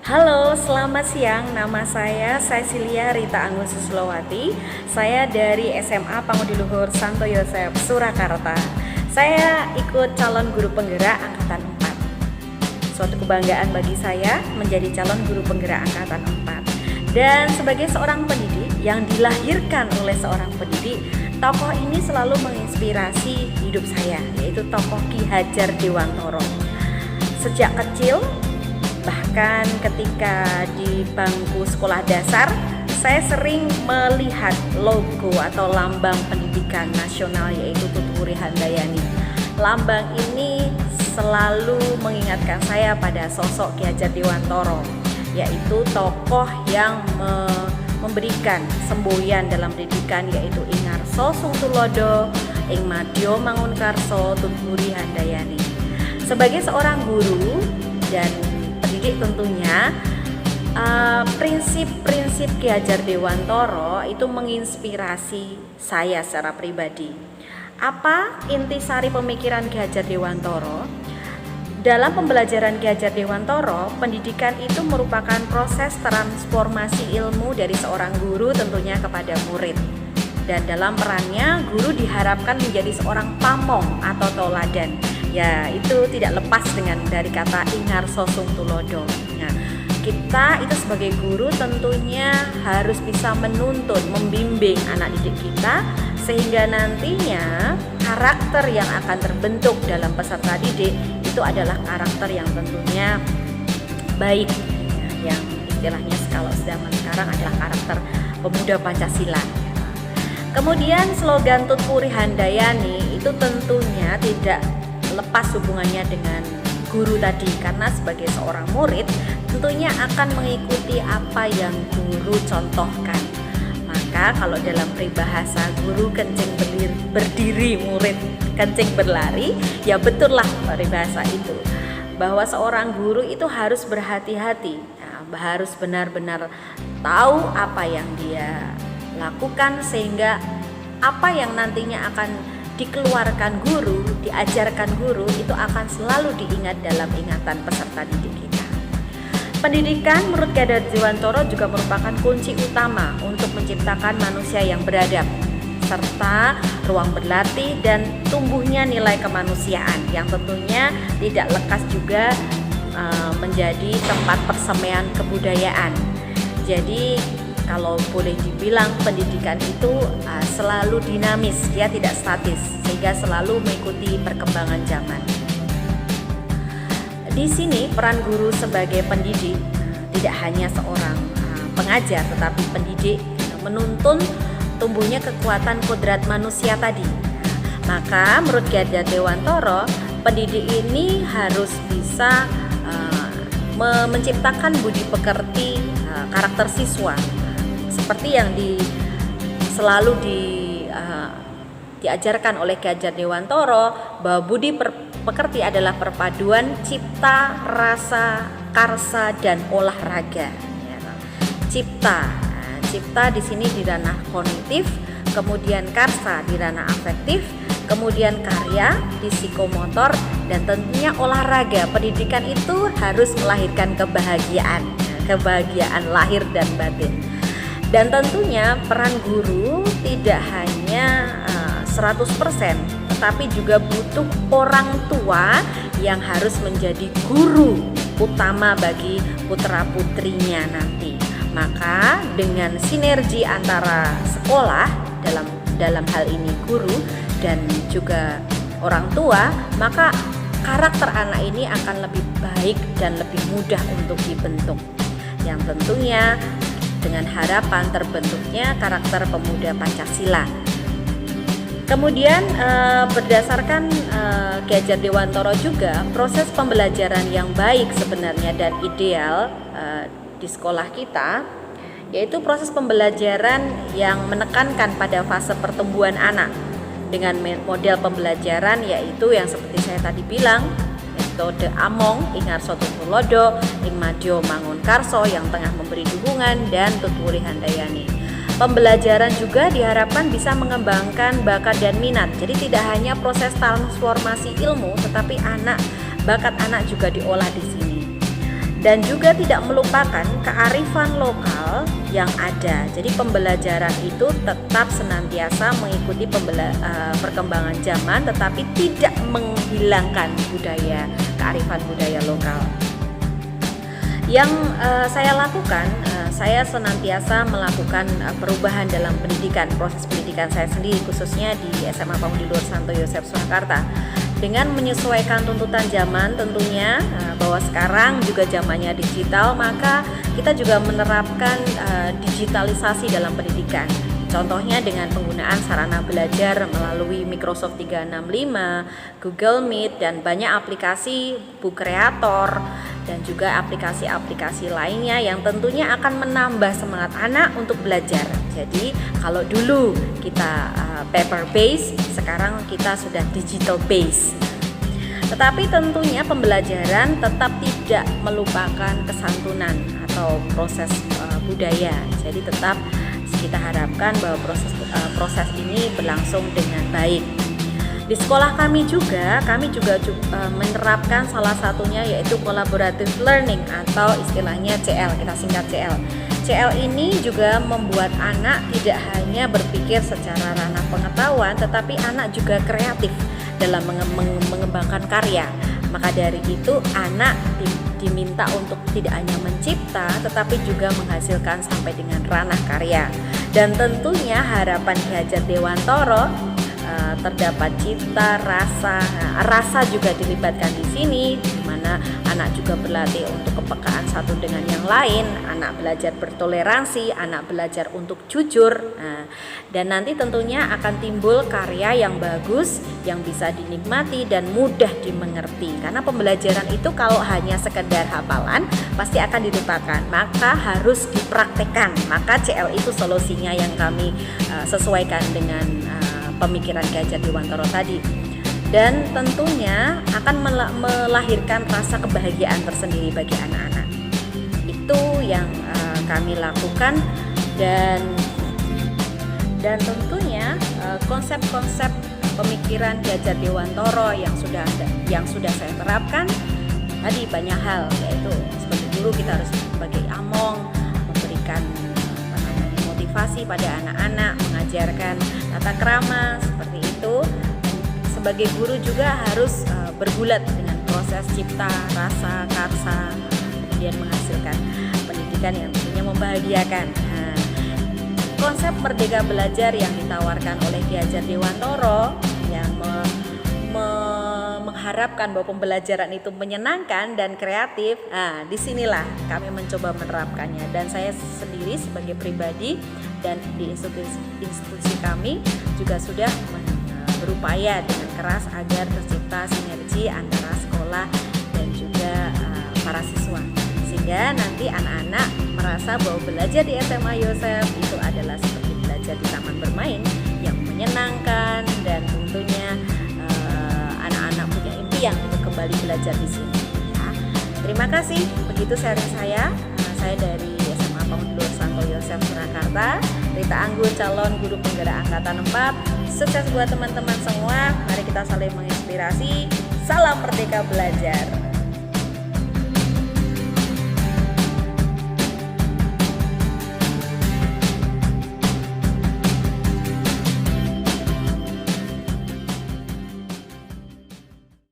Halo, selamat siang. Nama saya Cecilia Rita Anggun Suslowati. Saya dari SMA Pangudi-Luhur Santo Yosef, Surakarta. Saya ikut calon guru penggerak angkatan 4. Suatu kebanggaan bagi saya menjadi calon guru penggerak angkatan 4. Dan sebagai seorang pendidik yang dilahirkan oleh seorang pendidik, tokoh ini selalu menginspirasi hidup saya, yaitu tokoh Ki Hajar Dewantoro. Sejak kecil, bahkan ketika di bangku sekolah dasar, saya sering melihat logo atau lambang pendidikan nasional, yaitu Tutwuri Handayani. Lambang ini selalu mengingatkan saya pada sosok Ki Hajar Dewantoro, yaitu tokoh yang memberikan semboyan dalam pendidikan, yaitu Ing Ngarso Sung Tulodo, Ing Madya Mangunkarso, Tutwuri Handayani. Sebagai seorang guru dan pendidik tentunya, prinsip-prinsip Ki Hajar Dewantoro itu menginspirasi saya secara pribadi. Apa intisari pemikiran Ki Hajar Dewantoro? Dalam pembelajaran Ki Hajar Dewantoro, pendidikan itu merupakan proses transformasi ilmu dari seorang guru tentunya kepada murid. Dan dalam perannya, guru diharapkan menjadi seorang pamong atau toladan. Ya, itu tidak lepas dari kata Ing Ngarso Sung Tulodo. Nah, kita itu sebagai guru tentunya harus bisa menuntun, membimbing anak didik kita, sehingga nantinya karakter yang akan terbentuk dalam peserta didik itu adalah karakter yang tentunya baik, yang istilahnya kalau zaman sekarang adalah karakter pemuda Pancasila. Kemudian slogan Tutwuri Handayani itu tentunya tidak lepas hubungannya dengan guru tadi, karena sebagai seorang murid tentunya akan mengikuti apa yang guru contohkan. Maka kalau dalam peribahasa guru kencing berdiri, murid kencing berlari, ya betullah peribahasa itu, bahwa seorang guru itu harus berhati-hati, harus benar-benar tahu apa yang dia lakukan, sehingga apa yang nantinya akan dikeluarkan guru, diajarkan guru, itu akan selalu diingat dalam ingatan peserta didik kita. Pendidikan menurut Ki Hajar Dewantoro juga merupakan kunci utama untuk menciptakan manusia yang beradab, serta ruang berlatih dan tumbuhnya nilai kemanusiaan yang tentunya tidak lekas juga menjadi tempat persemaian kebudayaan. Jadi kalau boleh dibilang, pendidikan itu selalu dinamis, dia tidak statis, sehingga selalu mengikuti perkembangan zaman. Di sini peran guru sebagai pendidik tidak hanya seorang pengajar, tetapi pendidik menuntun tumbuhnya kekuatan kodrat manusia tadi. Maka menurut Ki Hajar Dewantoro, pendidik ini harus bisa menciptakan budi pekerti karakter siswa, seperti yang selalu diajarkan oleh Ki Hajar Dewantoro, bahwa budi pekerti adalah perpaduan cipta, rasa, karsa, dan olahraga. Cipta di sini di ranah kognitif, kemudian karsa di ranah afektif, kemudian karya di psikomotor, dan tentunya olahraga. Pendidikan itu harus melahirkan kebahagiaan lahir dan batin. Dan tentunya peran guru tidak hanya 100%, tetapi juga butuh orang tua yang harus menjadi guru utama bagi putra-putrinya nanti. Maka dengan sinergi antara sekolah, dalam hal ini guru, dan juga orang tua, maka karakter anak ini akan lebih baik dan lebih mudah untuk dibentuk, yang tentunya dengan harapan terbentuknya karakter pemuda Pancasila. Kemudian berdasarkan Ki Hajar Dewantoro juga, proses pembelajaran yang baik sebenarnya dan ideal di sekolah kita, yaitu proses pembelajaran yang menekankan pada fase pertumbuhan anak dengan model pembelajaran yaitu yang seperti saya tadi bilang, metode Among, Ing Ngarso Sung Tulodo, Ing Madya Mangunkarso yang tengah memberi dukungan, dan Tutwuri Handayani. Pembelajaran juga diharapkan bisa mengembangkan bakat dan minat. Jadi tidak hanya proses transformasi ilmu, tetapi bakat anak juga diolah di sini. dan juga tidak melupakan kearifan lokal yang ada. Jadi pembelajaran itu tetap senantiasa mengikuti perkembangan zaman, tetapi tidak menghilangkan budaya, kearifan budaya lokal. Yang saya lakukan, saya senantiasa melakukan perubahan dalam pendidikan, proses pendidikan saya sendiri, khususnya di SMA Pamundi Luhur Santo Yosef Surakarta, dengan menyesuaikan tuntutan zaman tentunya, bahwa sekarang juga zamannya digital, maka kita juga menerapkan digitalisasi dalam pendidikan. Contohnya dengan penggunaan sarana belajar melalui Microsoft 365, Google Meet, dan banyak aplikasi Book Creator dan juga aplikasi-aplikasi lainnya yang tentunya akan menambah semangat anak untuk belajar. Jadi kalau dulu kita paper based, sekarang kita sudah digital based. Tetapi tentunya pembelajaran tetap tidak melupakan kesantunan atau proses budaya. Jadi tetap kita harapkan bahwa proses ini berlangsung dengan baik. Di sekolah kami juga menerapkan salah satunya yaitu collaborative learning atau istilahnya CL, kita singkat CL. CL ini juga membuat anak tidak hanya berpikir secara ranah pengetahuan, tetapi anak juga kreatif dalam mengembangkan karya. Maka dari itu anak diminta untuk tidak hanya mencipta, tetapi juga menghasilkan sampai dengan ranah karya. Dan tentunya harapan Ki Hajar Dewantoro terdapat cipta, rasa juga dilibatkan di sini, di mana anak juga berlatih untuk kepekaan satu dengan yang lain, anak belajar bertoleransi, anak belajar untuk jujur. Dan nanti tentunya akan timbul karya yang bagus, yang bisa dinikmati dan mudah dimengerti. Karena pembelajaran itu kalau hanya sekedar hafalan pasti akan dilupakan, maka harus dipraktekkan. Maka CL itu solusinya yang kami sesuaikan dengan pemikiran Ki Hajar Dewantoro tadi, dan tentunya akan melahirkan rasa kebahagiaan tersendiri bagi anak-anak. Itu yang kami lakukan, dan tentunya konsep-konsep pemikiran Ki Hajar Dewantoro yang sudah saya terapkan tadi banyak hal, yaitu seperti dulu kita harus sebagai among memberikan motivasi pada anak-anak, mengajarkan tata krama seperti itu. Sebagai guru juga harus bergulat dengan proses cipta, rasa, karsa, kemudian menghasilkan pendidikan yang tentunya membahagiakan. Konsep Merdeka Belajar yang ditawarkan oleh Ki Hajar Dewantoro yang mengharapkan bahwa pembelajaran itu menyenangkan dan kreatif. Disinilah kami mencoba menerapkannya, dan saya sendiri sebagai pribadi dan di institusi kami juga sudah berupaya dengan keras agar tercipta sinergi antara sekolah dan juga para siswa, sehingga nanti anak-anak merasa bahwa belajar di SMA Yosef itu adalah seperti belajar di taman bermain yang menyenangkan, dan tentunya anak-anak punya impian untuk kembali belajar di sini. Terima kasih, begitu sharing saya. Saya dari SMA Pamundi Luhur Santo Yosef Surakarta, Rita Anggun, calon guru penggerak angkatan 4. Sukses buat teman-teman semua. Mari kita saling menginspirasi. Salam Merdeka Belajar.